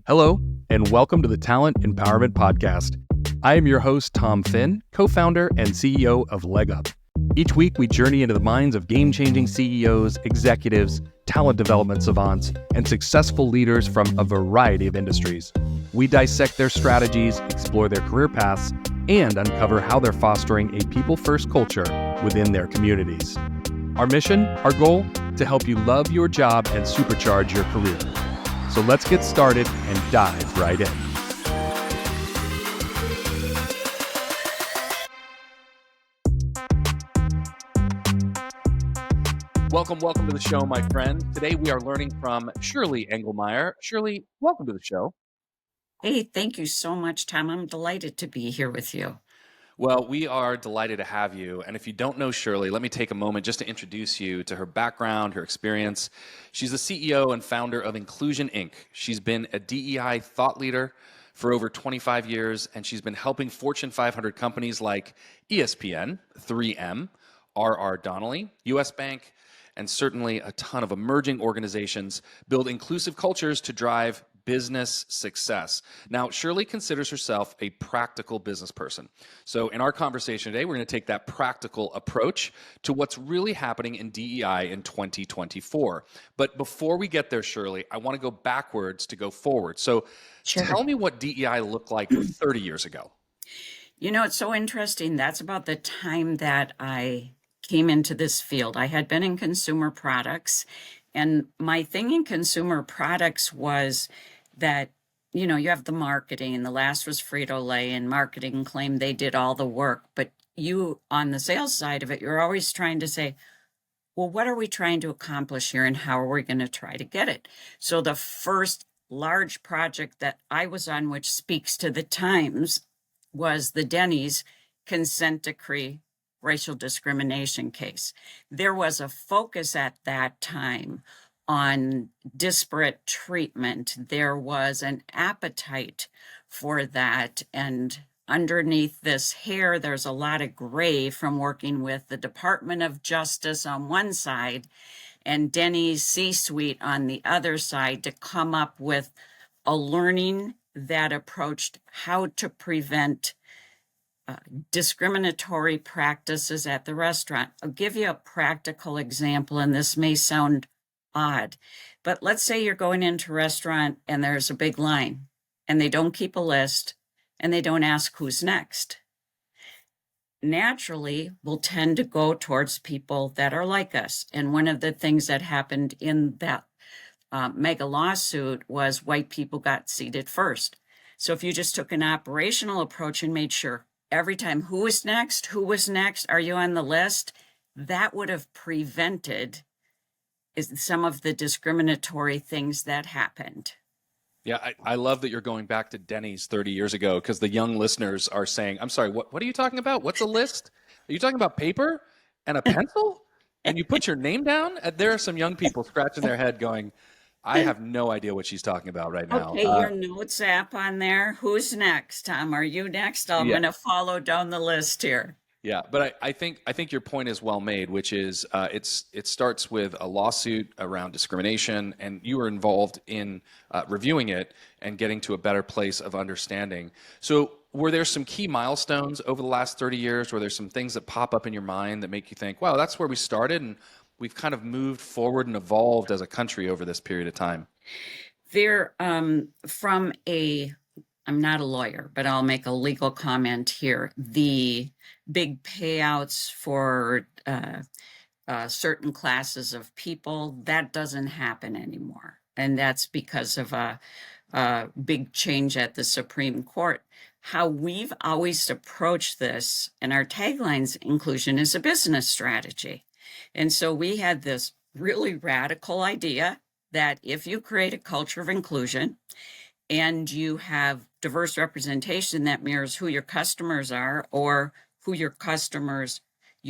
Hello, and welcome to the Talent Empowerment Podcast. I am your host, Tom Finn, co-founder and CEO of Leg Up. Each week, we journey into the minds of game-changing CEOs, executives, talent development savants, and successful leaders from a variety of industries. We dissect their strategies, explore their career paths, and uncover how they're fostering a people-first culture within their communities. Our mission, our goal, to help you love your job and supercharge your career. So let's get started and dive right in. Welcome to the show, my friend. Today we are learning from Shirley Engelmeier. Shirley, welcome to the show. Hey, thank you so much, Tom. I'm delighted to be here with you. Well, we are delighted to have you. And if you don't know Shirley, let me take a moment just to introduce you to her background, her experience. She's the CEO and founder of InclusionINC. She's been a DEI thought leader for over 25 years, and she's been helping Fortune 500 companies like ESPN, 3M, R.R. Donnelley, US Bank, and certainly a ton of emerging organizations build inclusive cultures to drive business success. Now, Shirley considers herself a practical business person. So in our conversation today, we're going to take that practical approach to what's really happening in DEI in 2024. But before we get there, Shirley, I want to go backwards to go forward. So Tell me what DEI looked like 30 years ago. You know, it's so interesting. That's about the time that I came into this field. I had been in consumer products, and my thing in consumer products was that, you know, you have the marketing. The last was Frito-Lay, and marketing claimed they did all the work. But you, on the sales side of it, you're always trying to say, well, what are we trying to accomplish here, and how are we going to try to get it? So the first large project that I was on, which speaks to the times, was the Denny's consent decree racial discrimination case. There was a focus at that time on disparate treatment. There was an appetite for that. And underneath this hair, there's a lot of gray from working with the Department of Justice on one side and Denny's C-suite on the other side to come up with a learning that approached how to prevent discriminatory practices at the restaurant. I'll give you a practical example, and this may sound odd, but let's say you're going into a restaurant and there's a big line and they don't keep a list and they don't ask who's next. Naturally, we'll tend to go towards people that are like us. And one of the things that happened in that mega lawsuit was white people got seated first. So if you just took an operational approach and made sure every time who was next, are you on the list, that would have prevented some of the discriminatory things that happened. Yeah, I love that you're going back to Denny's 30 years ago, because the young listeners are saying, I'm sorry, what are you talking about? What's a list? Are you talking about paper and a pencil? And you put your name down? There are some young people scratching their head going, I have no idea what she's talking about right now. Okay, your notes app on there. Who's next, Tom? Are you next? I'm going to follow down the list here. Yeah, but I think your point is well made, which is it starts with a lawsuit around discrimination, and you were involved in reviewing it and getting to a better place of understanding. So were there some key milestones over the last 30 years? Were there some things that pop up in your mind that make you think, wow, that's where we started, and we've kind of moved forward and evolved as a country over this period of time? There, I'm not a lawyer, but I'll make a legal comment here. The big payouts for certain classes of people, that doesn't happen anymore. And that's because of a big change at the Supreme Court. How we've always approached this, and our tagline's inclusion is a business strategy. And so we had this really radical idea that if you create a culture of inclusion and you have diverse representation that mirrors who your customers are or who you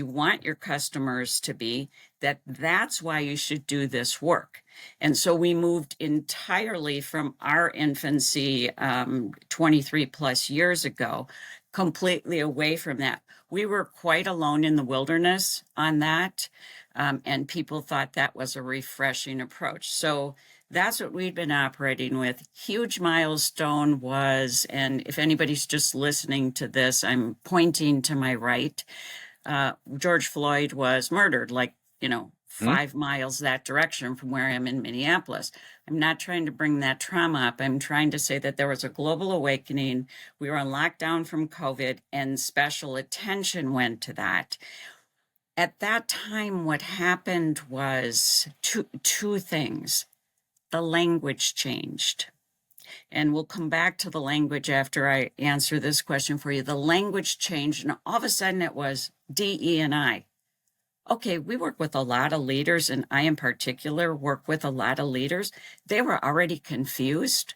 want your customers to be, that's why you should do this work. And so we moved entirely from our infancy 23 plus years ago, completely away from that. We were quite alone in the wilderness on that, and people thought that was a refreshing approach. So That's what we'd been operating with. Huge milestone was, and if anybody's just listening to this, I'm pointing to my right. George Floyd was murdered, like, Hmm? 5 miles that direction from where I am in Minneapolis. I'm not trying to bring that trauma up. I'm trying to say that there was a global awakening. We were on lockdown from COVID, and special attention went to that. At that time, what happened was two things. The language changed. And we'll come back to the language after I answer this question for you. The language changed, and all of a sudden it was DE&I. Okay, we work with a lot of leaders, and I in particular work with a lot of leaders. They were already confused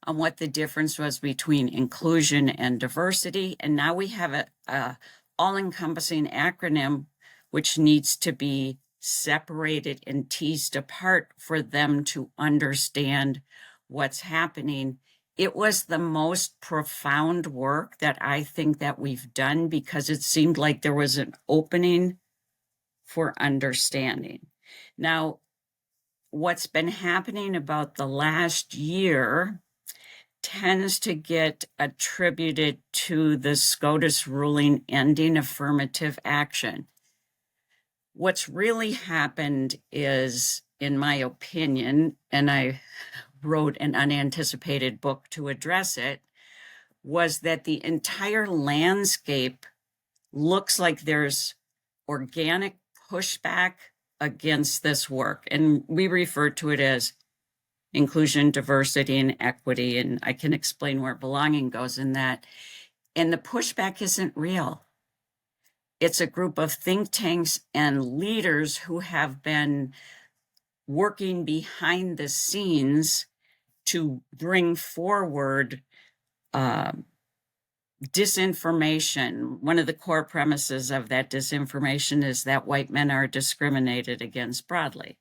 on what the difference was between inclusion and diversity. And now we have a all-encompassing acronym which needs to be separated and teased apart for them to understand what's happening. It was the most profound work that I think that we've done, because it seemed like there was an opening for understanding. Now, what's been happening about the last year tends to get attributed to the SCOTUS ruling ending affirmative action. What's really happened is, in my opinion, and I wrote an unanticipated book to address it, was that the entire landscape looks like there's organic pushback against this work. And we refer to it as inclusion, diversity, and equity. And I can explain where belonging goes in that. And the pushback isn't real. It's a group of think tanks and leaders who have been working behind the scenes to bring forward disinformation. One of the core premises of that disinformation is that white men are discriminated against broadly.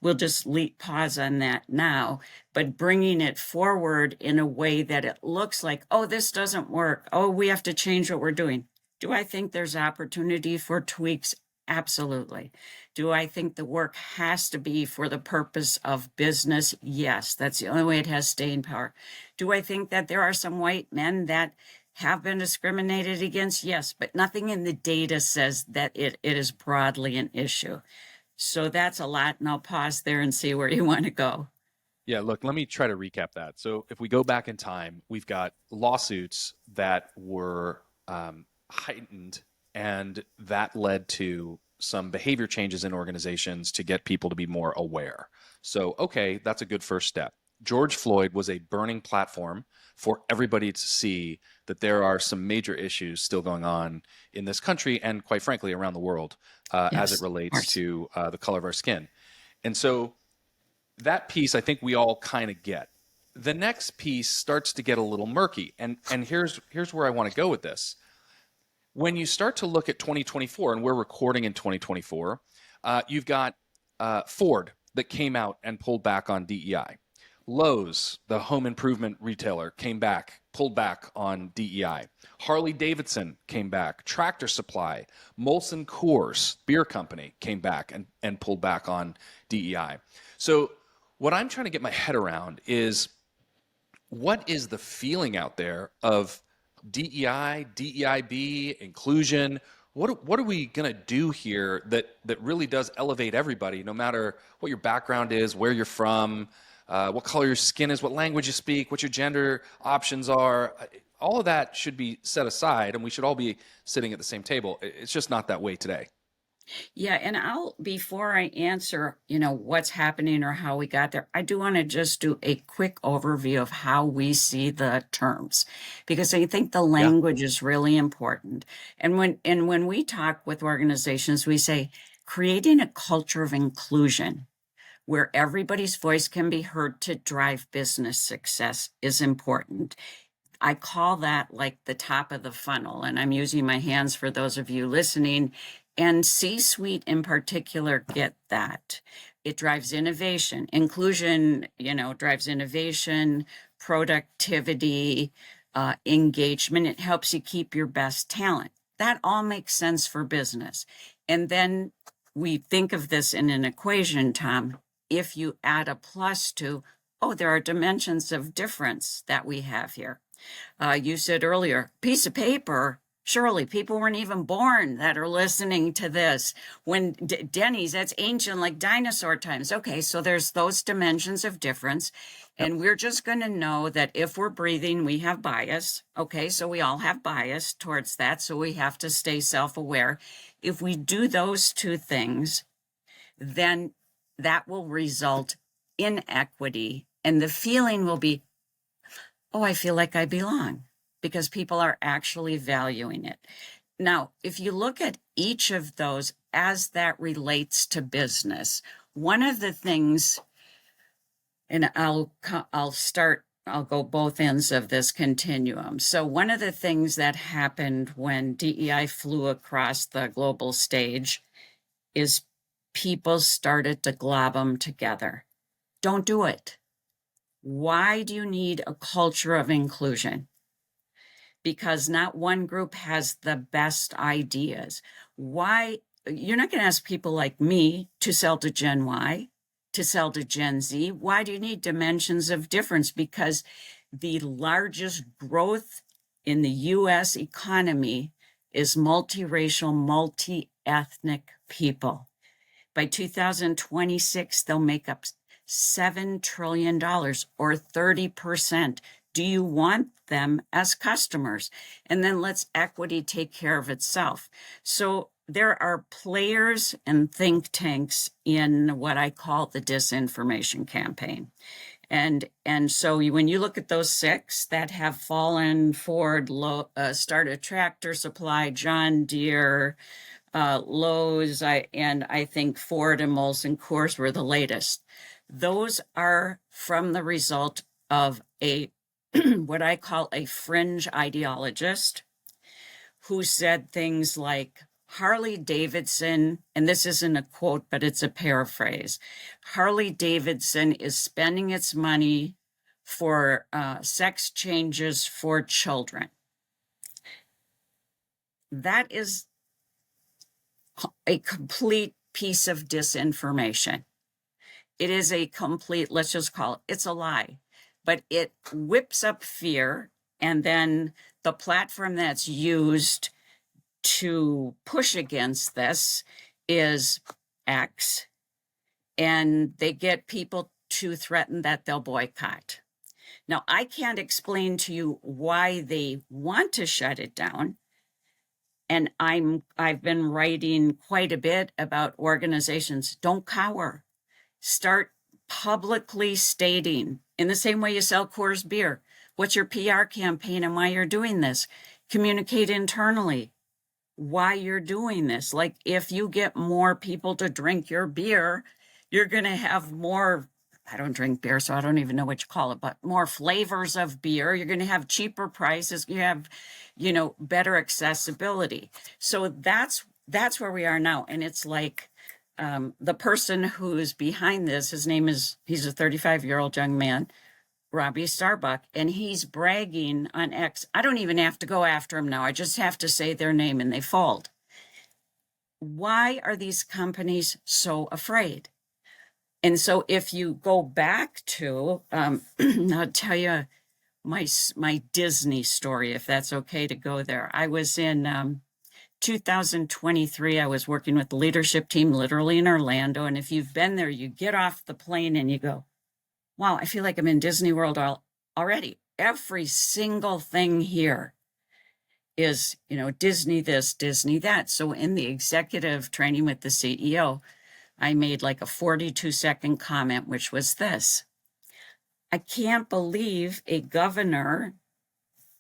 We'll just pause on that now, but bringing it forward in a way that it looks like, oh, this doesn't work. Oh, we have to change what we're doing. Do I think there's opportunity for tweaks? Absolutely. Do I think the work has to be for the purpose of business? Yes, that's the only way it has staying power. Do I think that there are some white men that have been discriminated against? Yes, but nothing in the data says that it is broadly an issue. So that's a lot, and I'll pause there and see where you want to go. Yeah, look, let me try to recap that. So if we go back in time, we've got lawsuits that were heightened, and that led to some behavior changes in organizations to get people to be more aware. So, okay, that's a good first step. George Floyd was a burning platform for everybody to see that there are some major issues still going on in this country and, quite frankly, around the world as it relates to the color of our skin. And so that piece, I think we all kind of get. The next piece starts to get a little murky, and here's where I want to go with this. When you start to look at 2024, and we're recording in 2024, you've got Ford that came out and pulled back on DEI. Lowe's, the home improvement retailer, came back, pulled back on DEI. Harley Davidson came back. Tractor Supply, Molson Coors, beer company, came back and pulled back on DEI. So what I'm trying to get my head around is, what is the feeling out there of DEI, DEIB, inclusion? What are we going to do here that really does elevate everybody, no matter what your background is, where you're from, what color your skin is, what language you speak, what your gender options are? All of that should be set aside, and we should all be sitting at the same table. It's just not that way today. Yeah, and before I answer, what's happening or how we got there, I do want to just do a quick overview of how we see the terms, because I think the language is really important. And when we talk with organizations, we say creating a culture of inclusion where everybody's voice can be heard to drive business success is important. I call that like the top of the funnel, and I'm using my hands for those of you listening. And C-suite in particular get that. It drives innovation. Inclusion, drives innovation, productivity, engagement. It helps you keep your best talent. That all makes sense for business. And then we think of this in an equation, Tom. if you add a plus to, oh, there are dimensions of difference that we have here. You said earlier, piece of paper. Surely people weren't even born that are listening to this. When Denny's, that's ancient, like dinosaur times. Okay, so there's those dimensions of difference. And we're just going to know that if we're breathing, we have bias. Okay, so we all have bias towards that. So we have to stay self-aware. If we do those two things, then that will result in equity. And the feeling will be, oh, I feel like I belong, because people are actually valuing it. Now, if you look at each of those as that relates to business, one of the things, and I'll go both ends of this continuum. So one of the things that happened when DEI flew across the global stage is people started to glob them together. Don't do it. Why do you need a culture of inclusion? Because not one group has the best ideas. Why? You're not going to ask people like me to sell to Gen Y, to sell to Gen Z. Why do you need dimensions of difference? Because the largest growth in the US economy is multiracial, multi-ethnic people. By 2026, they'll make up $7 trillion or 30%. Do you want them as customers? And then let's equity take care of itself. So there are players and think tanks in what I call the disinformation campaign. And so when you look at those 6 that have fallen, Ford, started Tractor Supply, John Deere, Lowe's, and I think Ford and Molson Coors were the latest. Those are from the result of a what I call a fringe ideologist who said things like Harley Davidson, and this isn't a quote, but it's a paraphrase. Harley Davidson is spending its money for sex changes for children. That is a complete piece of disinformation. It is a complete, let's just call it, it's a lie. But it whips up fear, and then the platform that's used to push against this is X, and they get people to threaten that they'll boycott. Now, I can't explain to you why they want to shut it down. And I've been writing quite a bit about organizations. Don't cower. Start publicly stating, in the same way you sell Coors beer, what's your PR campaign and why you're doing this. Communicate internally why you're doing this. Like, if you get more people to drink your beer, you're going to have more, I don't drink beer, so I don't even know what you call it, but more flavors of beer. You're going to have cheaper prices. You have, better accessibility. So that's where we are now. And it's like, the person who's behind this, he's a 35-year-old young man, Robbie Starbuck, and he's bragging on X. I don't even have to go after him now. I just have to say their name and they fold. Why are these companies so afraid? And so if you go back to, I'll tell you my Disney story, if that's okay to go there. I was in 2023, I was working with the leadership team literally in Orlando. And if you've been there, you get off the plane and you go, wow, I feel like I'm in Disney World already. Every single thing here is, Disney this, Disney that. So in the executive training with the CEO, I made like a 42-second comment, which was this: I can't believe a governor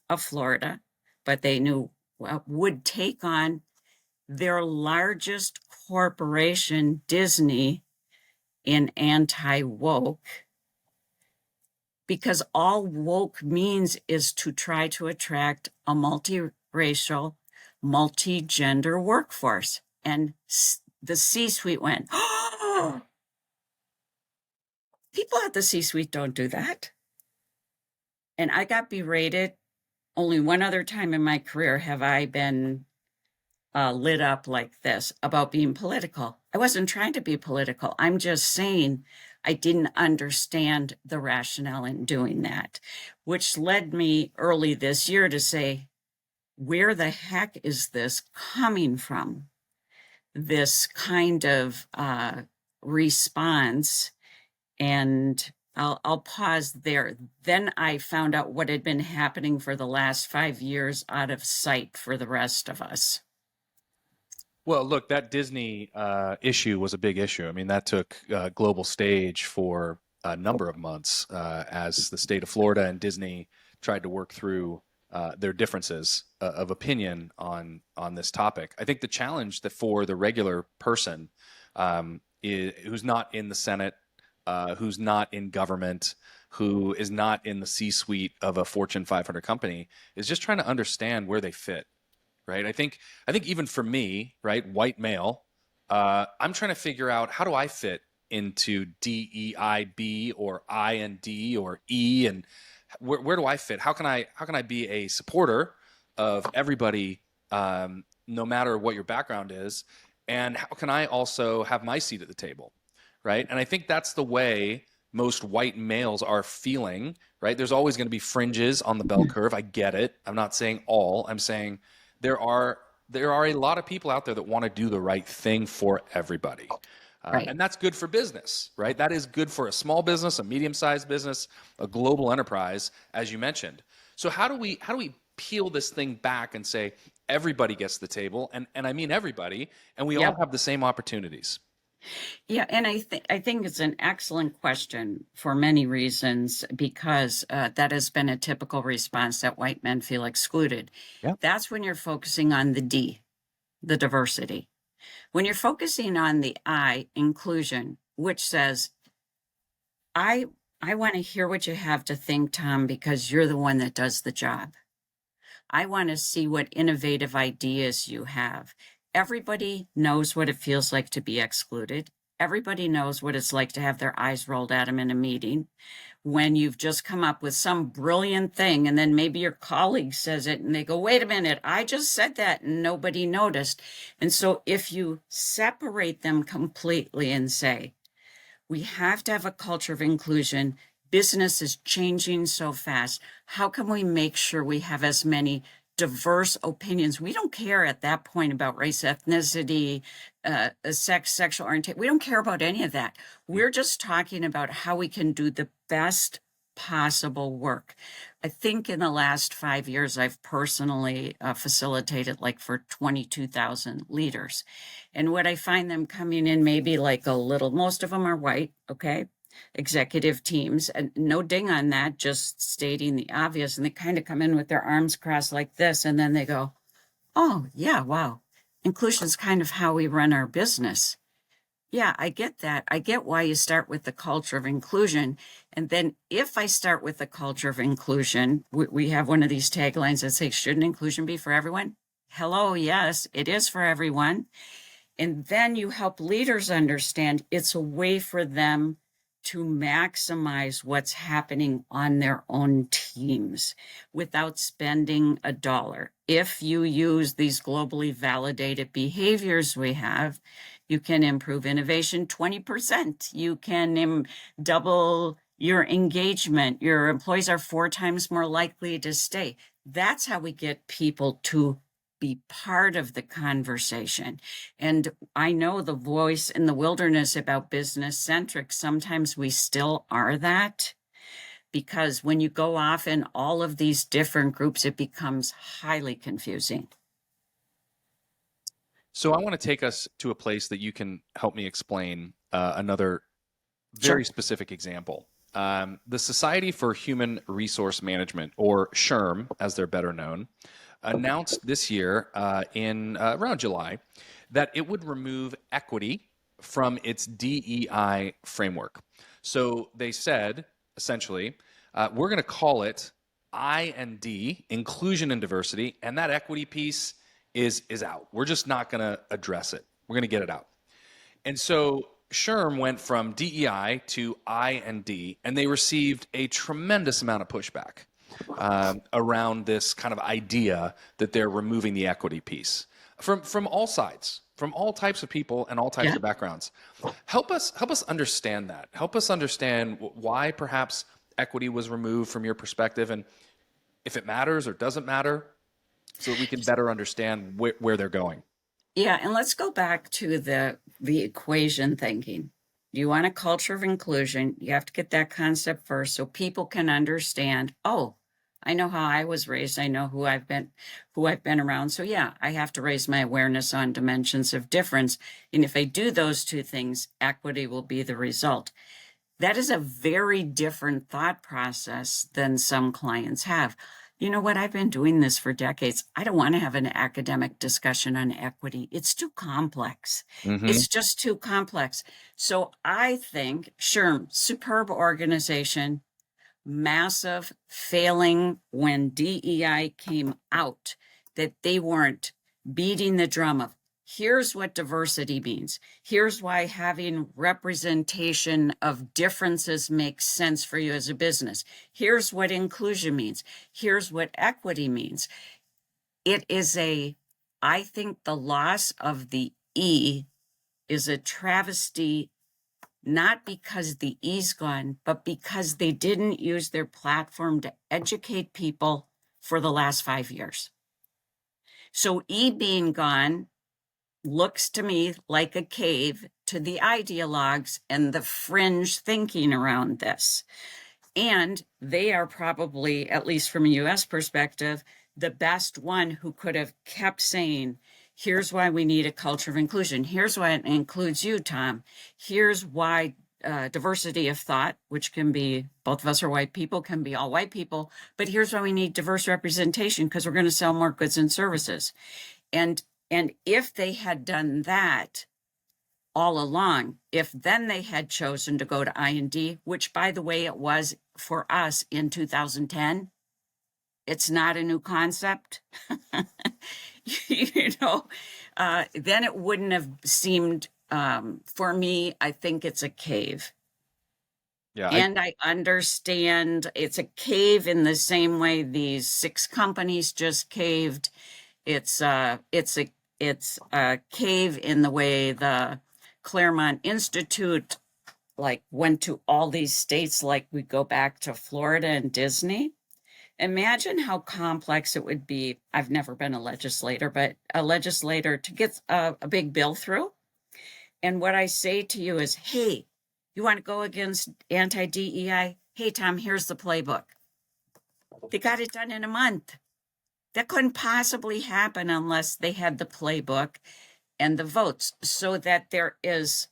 of Florida, but they knew would take on their largest corporation, Disney, in anti-woke, because all woke means is to try to attract a multiracial, multi-gender workforce. And the C-suite went, oh, people at the C-suite don't do that. And I got berated. Only one other time in my career have I been lit up like this about being political. I wasn't trying to be political. I'm just saying I didn't understand the rationale in doing that, which led me early this year to say, where the heck is this coming from? This kind of response. And I'll pause there. Then I found out what had been happening for the last 5 years out of sight for the rest of us. Well, look, that Disney issue was a big issue. I mean, that took global stage for a number of months as the state of Florida and Disney tried to work through their differences of opinion on this topic. I think the challenge that for the regular person who's not in the Senate, who's not in government, who is not in the C-suite of a Fortune 500 company, is just trying to understand where they fit. Right. I think even for me, right, white male, I'm trying to figure out how do I fit into DEIB or I and D or E, and where do I fit? How can I be a supporter of everybody, no matter what your background is, and how can I also have my seat at the table, right? And I think that's the way most white males are feeling, right? There's always going to be fringes on the bell curve. I get it. I'm not saying all. I'm saying there are a lot of people out there that want to do the right thing for everybody. Right. And that's good for business, right? That is good for a small business, a medium-sized business, a global enterprise, as you mentioned. So how do we peel this thing back and say everybody gets the table, and I mean everybody, and we all have the same opportunities? Yeah, and I think it's an excellent question for many reasons, because that has been a typical response that white men feel excluded. Yeah. That's when you're focusing on the D, the diversity. When you're focusing on the I, inclusion, which says, I want to hear what you have to think, Tom, because you're the one that does the job. I want to see what innovative ideas you have. Everybody knows what it feels like to be excluded. Everybody knows what it's like to have their eyes rolled at them in a meeting when you've just come up with some brilliant thing, and then maybe your colleague says it and they go, wait a minute, I just said that and nobody noticed. And so if you separate them completely and say, we have to have a culture of inclusion, business is changing so fast, how can we make sure we have as many diverse opinions? We don't care at that point about race, ethnicity, sex, sexual orientation. We don't care about any of that. We're just talking about how we can do the best possible work. I think in the last 5 years, I've personally facilitated like for 22,000 leaders. And what I find them coming in maybe like a little, most of them are white, okay? Executive teams, and no ding on that, just stating the obvious. And they kind of come in with their arms crossed like this, and then they go, oh yeah, wow, inclusion is kind of how we run our business. Yeah, I get that. I get why you start with the culture of inclusion. And then if I start with the culture of inclusion, we have one of these taglines that says, shouldn't inclusion be for everyone? Hello, yes, it is for everyone. And then you help leaders understand it's a way for them to maximize what's happening on their own teams without spending a dollar. If you use these globally validated behaviors we have, you can improve innovation 20%. You can double your engagement. Your employees are 4 times more likely to stay. That's how we get people to be part of the conversation. And I know the voice in the wilderness about business-centric, sometimes we still are that, because when you go off in all of these different groups, it becomes highly confusing. So I want to take us to a place that you can help me explain another very specific example. The Society for Human Resource Management, or SHRM, as they're better known, announced this year in around July that it would remove equity from its DEI framework. So they said, essentially, we're going to call it I and D, inclusion and diversity, and that equity piece is out. We're just not going to address it. We're going to get it out. And so SHRM went from DEI to I and D, and they received a tremendous amount of pushback around this kind of idea that they're removing the equity piece from all sides, from all types of people and all types Yeah. of backgrounds. Help us understand that. Help us understand why perhaps equity was removed from your perspective, and if it matters or doesn't matter, so that we can better understand where they're going. Yeah, and let's go back to the equation thinking. You want a culture of inclusion, you have to get that concept first so people can understand, oh, I know how I was raised, I know who I've been around. So yeah, I have to raise my awareness on dimensions of difference. And if I do those two things, equity will be the result. That is a very different thought process than some clients have. You know what? I've been doing this for decades. I don't want to have an academic discussion on equity. It's too complex. Mm-hmm. It's just too complex. So I think, sure, superb organization, massive failing when DEI came out, that they weren't beating the drum of here's what diversity means. Here's why having representation of differences makes sense for you as a business. Here's what inclusion means. Here's what equity means. It is I think the loss of the E is a travesty, not because the E's gone, but because they didn't use their platform to educate people for the last 5 years. So E being gone looks to me like a cave to the ideologues and the fringe thinking around this. And they are probably, at least from a US perspective, the best one who could have kept saying, here's why we need a culture of inclusion. Here's why it includes you, Tom. Here's why diversity of thought, which can be both of us are white people, can be all white people. But here's why we need diverse representation, because we're going to sell more goods and services. And if they had done that all along, if then they had chosen to go to I&D, which by the way, it was for us in 2010, it's not a new concept, you know, then it wouldn't have seemed, for me, I think it's a cave. Yeah, And I understand it's a cave in the same way these 6 companies just caved. It's a cave in the way the Claremont Institute went to all these states, like we go back to Florida and Disney. Imagine how complex it would be. I've never been a legislator, but a legislator to get a big bill through. And what I say to you is, hey, you want to go against anti-DEI? Hey, Tom, here's the playbook. They got it done in a month. That couldn't possibly happen unless they had the playbook and the votes, so that there is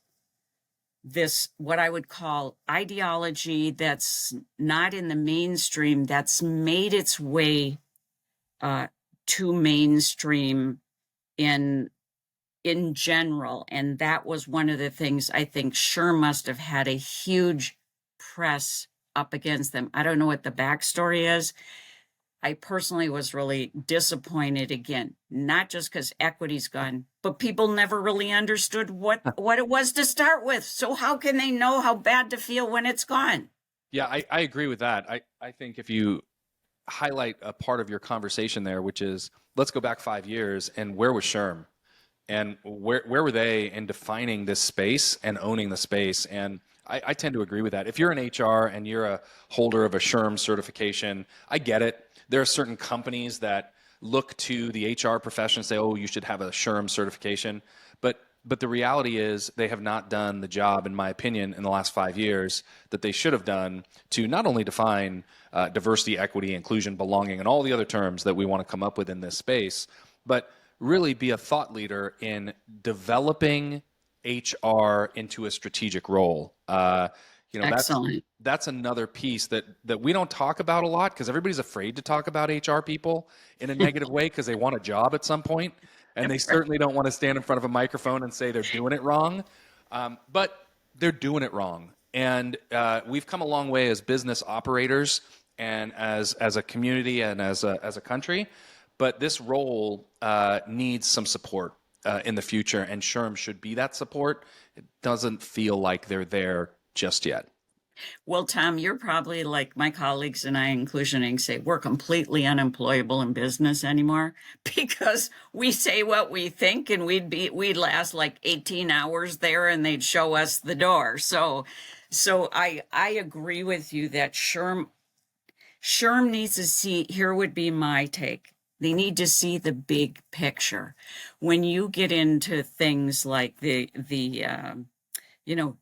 this, what I would call ideology that's not in the mainstream, that's made its way to mainstream in general. And that was one of the things I think sure must have had a huge press up against them. I don't know what the backstory is. I personally was really disappointed, again, not just because equity's gone, but people never really understood what it was to start with. So how can they know how bad to feel when it's gone? yeah, I agree with that. I think if you highlight a part of your conversation there, which is let's go back 5 years, and where was SHRM? And where were they in defining this space and owning the space? And I tend to agree with that. If you're in HR and you're a holder of a SHRM certification, I get it. There are certain companies that look to the HR profession and say, oh, you should have a SHRM certification. But the reality is they have not done the job, in my opinion, in the last 5 years that they should have done to not only define diversity, equity, inclusion, belonging, and all the other terms that we want to come up with in this space, but really be a thought leader in developing HR into a strategic role. Excellent. That's another piece that we don't talk about a lot because everybody's afraid to talk about HR people in a negative way because they want a job at some point, and they certainly don't want to stand in front of a microphone and say they're doing it wrong, but they're doing it wrong. And we've come a long way as business operators and as a community and as a country, but this role needs some support in the future, and SHRM should be that support. It doesn't feel like they're there just yet. Well, Tom, you're probably like my colleagues and I, InclusionINC, say we're completely unemployable in business anymore because we say what we think and we'd last like 18 hours there and they'd show us the door. So I agree with you that SHRM needs to see, here would be my take. They need to see the big picture. When you get into things like you know,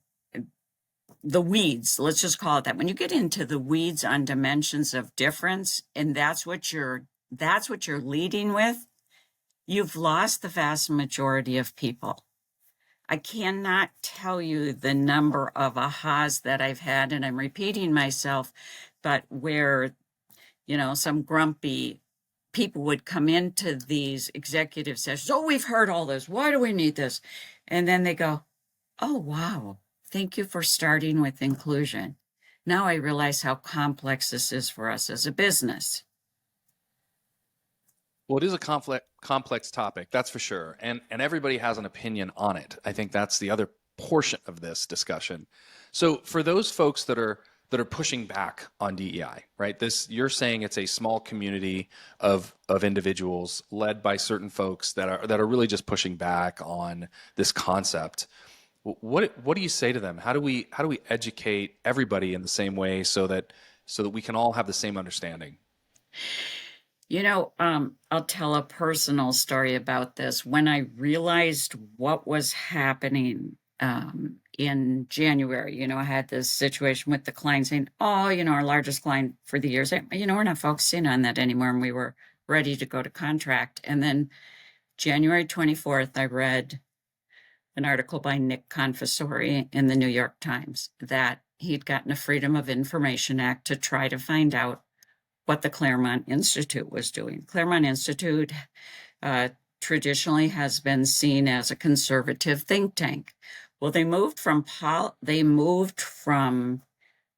the weeds, let's just call it that. When you get into the weeds on dimensions of difference, and that's what you're leading with, you've lost the vast majority of people. I cannot tell you the number of ahas that I've had, and I'm repeating myself, but where, some grumpy people would come into these executive sessions. Oh, we've heard all this. Why do we need this? And then they go, oh, wow. Thank you for starting with inclusion. Now I realize how complex this is for us as a business. Well, it is a complex topic, that's for sure. And everybody has an opinion on it. I think that's the other portion of this discussion. So for those folks that are pushing back on DEI, right? You're saying it's a small community of individuals led by certain folks that are really just pushing back on this concept. What do you say to them? How do we educate everybody in the same way so that we can all have the same understanding? I'll tell a personal story about this. When I realized what was happening in January, I had this situation with the client saying, oh, our largest client for the years, we're not focusing on that anymore. And we were ready to go to contract. And then January 24th, I read an article by Nick Confessori in the New York Times that he'd gotten a Freedom of Information Act to try to find out what the Claremont Institute was doing. Claremont Institute traditionally has been seen as a conservative think tank. Well, they moved from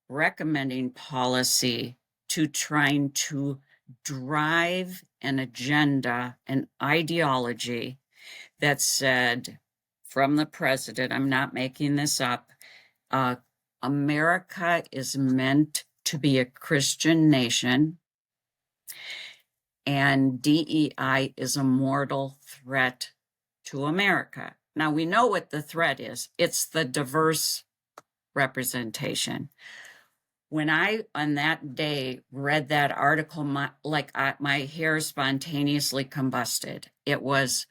recommending policy to trying to drive an agenda, an ideology that said, from the president, I'm not making this up, America is meant to be a Christian nation, and DEI is a mortal threat to America. Now, we know what the threat is. It's the diverse representation. When I, on that day, read that article, my hair spontaneously combusted. It was,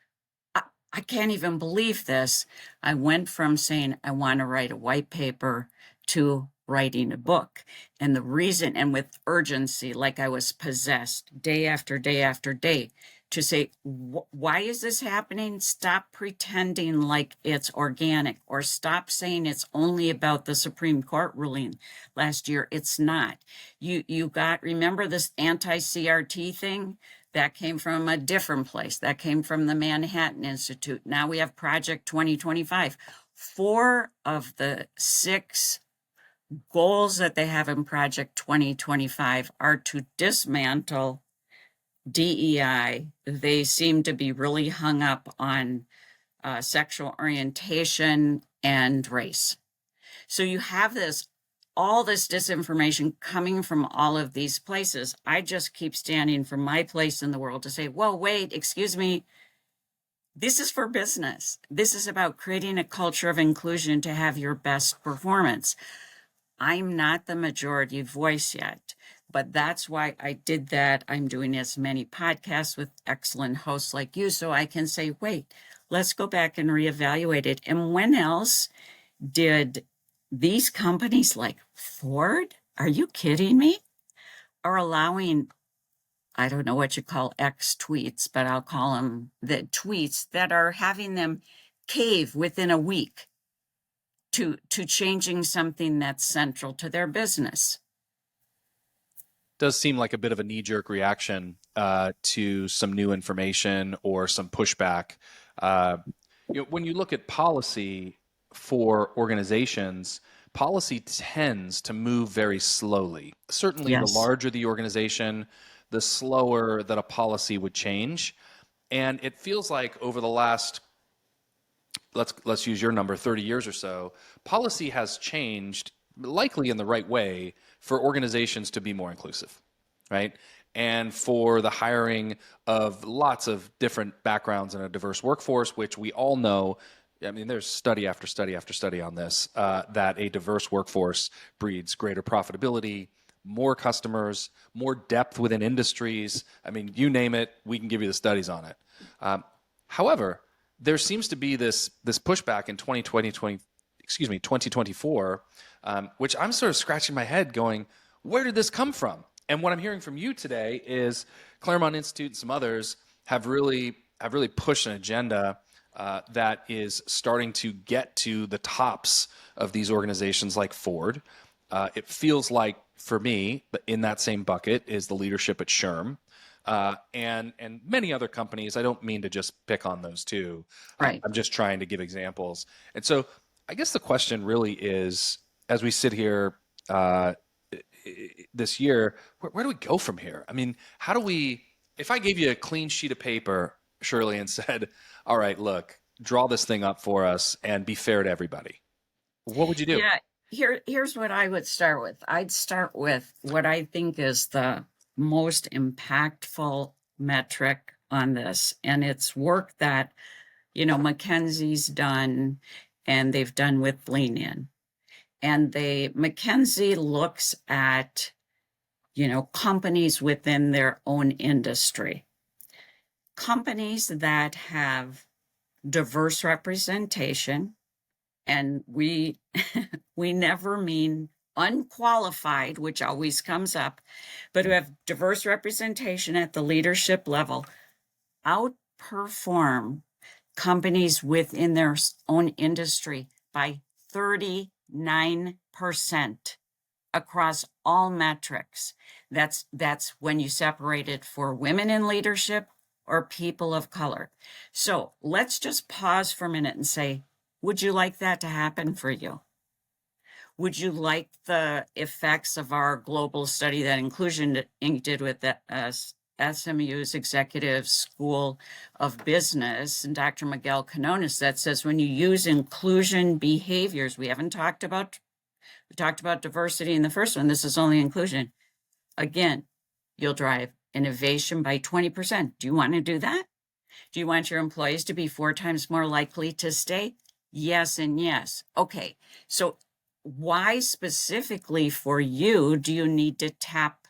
I can't even believe this. I went from saying I want to write a white paper to writing a book. And the reason, and with urgency, like I was possessed day after day after day, to say, why is this happening? Stop pretending like it's organic, or stop saying it's only about the Supreme Court ruling last year. It's not. Remember this anti-CRT thing? That came from a different place. That came from the Manhattan Institute. Now we have Project 2025. 4 of the 6 goals that they have in Project 2025 are to dismantle DEI. They seem to be really hung up on sexual orientation and race. So you have all this disinformation coming from all of these places. I just keep standing from my place in the world to say, whoa, wait, excuse me. This is for business. This is about creating a culture of inclusion to have your best performance. I'm not the majority voice yet, but that's why I did that. I'm doing as many podcasts with excellent hosts like you, so I can say, wait, let's go back and reevaluate it. And when else did these companies like Ford, are you kidding me, are allowing, I don't know what you call X tweets, but I'll call them the tweets that are having them cave within a week to changing something that's central to their business. Does seem like a bit of a knee-jerk reaction to some new information or some pushback. When you look at policy for organizations, policy tends to move very slowly. Certainly, Yes. the larger the organization, the slower that a policy would change. And it feels like over the last, let's use your number, 30 years or so, policy has changed likely in the right way for organizations to be more inclusive, right? And for the hiring of lots of different backgrounds in a diverse workforce, which we all know, I mean, there's study after study after study on this, that a diverse workforce breeds greater profitability, more customers, more depth within industries. I mean, you name it, we can give you the studies on it. However, there seems to be this pushback in 2024, which I'm sort of scratching my head going, where did this come from? And what I'm hearing from you today is Claremont Institute and some others have really pushed an agenda that is starting to get to the tops of these organizations like Ford. It feels like, for me, in that same bucket is the leadership at SHRM. And many other companies. I don't mean to just pick on those two. Right. I'm just trying to give examples. And so I guess the question really is, as we sit here this year, where do we go from here? I mean, how do we, if I gave you a clean sheet of paper, Shirley, and said, all right, look, draw this thing up for us and be fair to everybody, what would you do? Yeah, here's what I would start with. I'd start with what I think is the most impactful metric on this, and it's work that, McKinsey's done and they've done with Lean In. And McKinsey looks at, companies within their own industry. Companies that have diverse representation, and we never mean unqualified, which always comes up, but who have diverse representation at the leadership level, outperform companies within their own industry by 39% across all metrics. That's when you separate it for women in leadership or people of color. So let's just pause for a minute and say, would you like that to happen for you? Would you like the effects of our global study that InclusionINC did with the SMU's Executive School of Business and Dr. Miguel Canones, that says when you use inclusion behaviors, we talked about diversity in the first one, this is only inclusion. Again, you'll drive innovation by 20%. Do you want to do that? Do you want your employees to be 4 times more likely to stay? Yes and yes. Okay, so why specifically for you do you need to tap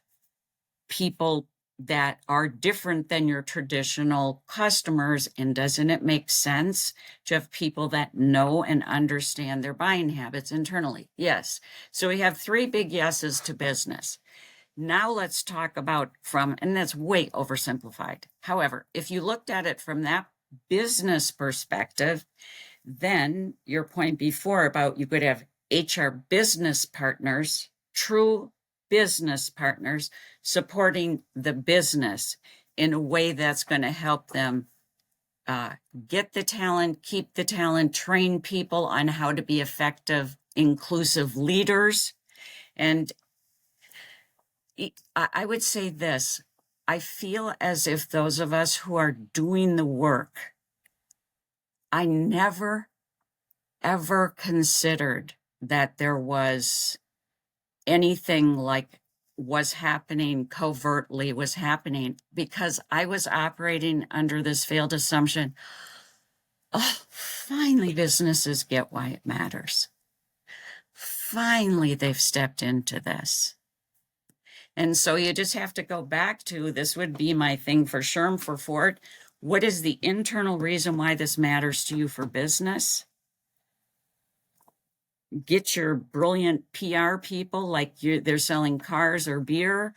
people that are different than your traditional customers? And doesn't it make sense to have people that know and understand their buying habits internally? Yes. So we have 3 big yeses to business. Now let's talk about and that's way oversimplified. However, if you looked at it from that business perspective, then your point before about you could have HR business partners, true business partners, supporting the business in a way that's going to help them get the talent, keep the talent, train people on how to be effective, inclusive leaders. And I would say this, I feel as if those of us who are doing the work, I never, ever considered that there was anything like was happening covertly was happening, because I was operating under this failed assumption. Oh, finally businesses get why it matters. Finally, they've stepped into this. And so you just have to go back to, this would be my thing for SHRM, for Ford. What is the internal reason why this matters to you for business? Get your brilliant PR people, like they're selling cars or beer,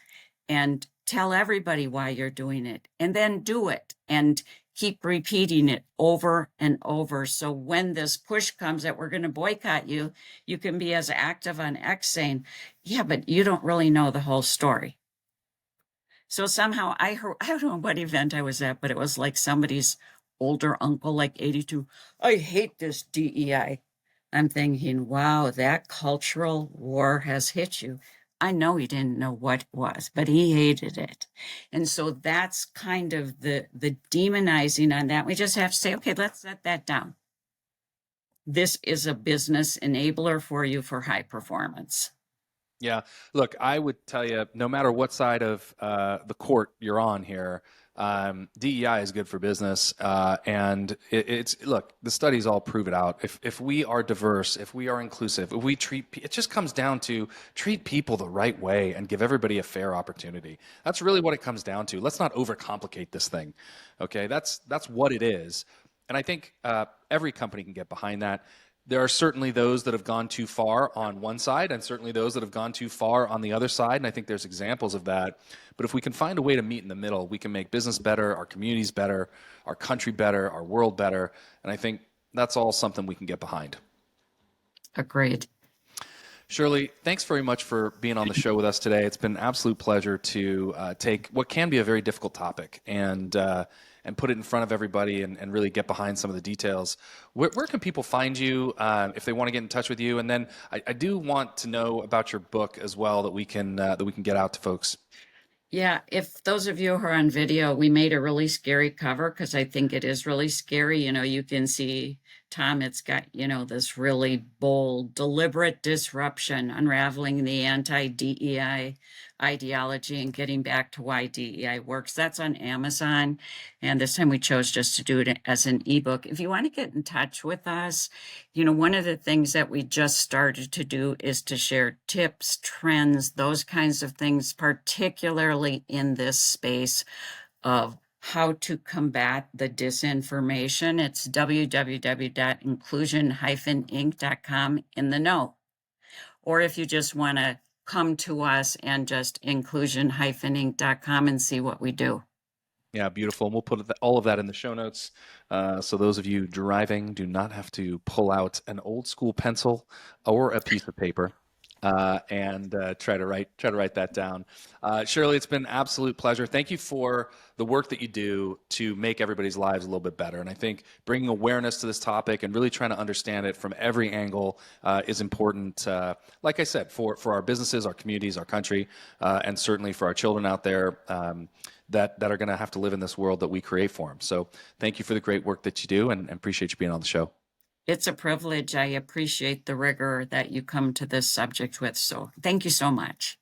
and tell everybody why you're doing it, and then do it and keep repeating it over and over. So when this push comes that we're going to boycott you, you can be as active on X saying, yeah, but you don't really know the whole story. So somehow I don't know what event I was at, but it was like somebody's older uncle, like 82. I hate this DEI. I'm thinking, wow, that cultural war has hit you. I know he didn't know what it was, but he hated it. And so that's kind of the demonizing on that. We just have to say, okay, let's set that down. this is a business enabler for you for high performance. Yeah. Look, I would tell you, no matter what side of the court you're on here, DEI is good for business. And look, the studies all prove it out. If we are diverse, if we are inclusive, if we it just comes down to treat people the right way and give everybody a fair opportunity. That's really what it comes down to. Let's not overcomplicate this thing. Okay. That's what it is. And I think every company can get behind that. There are certainly those that have gone too far on one side and certainly those that have gone too far on the other side. And I think there's examples of that. But if we can find a way to meet in the middle, we can make business better, our communities better, our country better, our world better. And I think that's all something we can get behind. Agreed. Shirley, thanks very much for being on the show with us today. It's been an absolute pleasure to take what can be a very difficult topic and put it in front of everybody and really get behind some of the details. Where can people find you if they want to get in touch with you? And then I do want to know about your book as well that we can get out to folks. Yeah, if those of you who are on video, we made a really scary cover because I think it is really scary. You can see, Tom, it's got, this really bold, deliberate disruption, unraveling the anti-DEI ideology and getting back to why DEI works. That's on Amazon. And this time we chose just to do it as an ebook. If you want to get in touch with us, one of the things that we just started to do is to share tips, trends, those kinds of things, particularly in this space of how to combat the disinformation. It's www.inclusion-inc.com in the know. Or if you just want to come to us and just inclusion-inc.com and see what we do. Yeah, beautiful. And we'll put all of that in the show notes. So those of you driving do not have to pull out an old school pencil or a piece of paper and try to write that down. Shirley, it's been an absolute pleasure. Thank you for the work that you do to make everybody's lives a little bit better. And I think bringing awareness to this topic and really trying to understand it from every angle is important, like I said, for our businesses, our communities, our country, and certainly for our children out there that are going to have to live in this world that we create for them. So thank you for the great work that you do and appreciate you being on the show. It's a privilege. I appreciate the rigor that you come to this subject with. So thank you so much.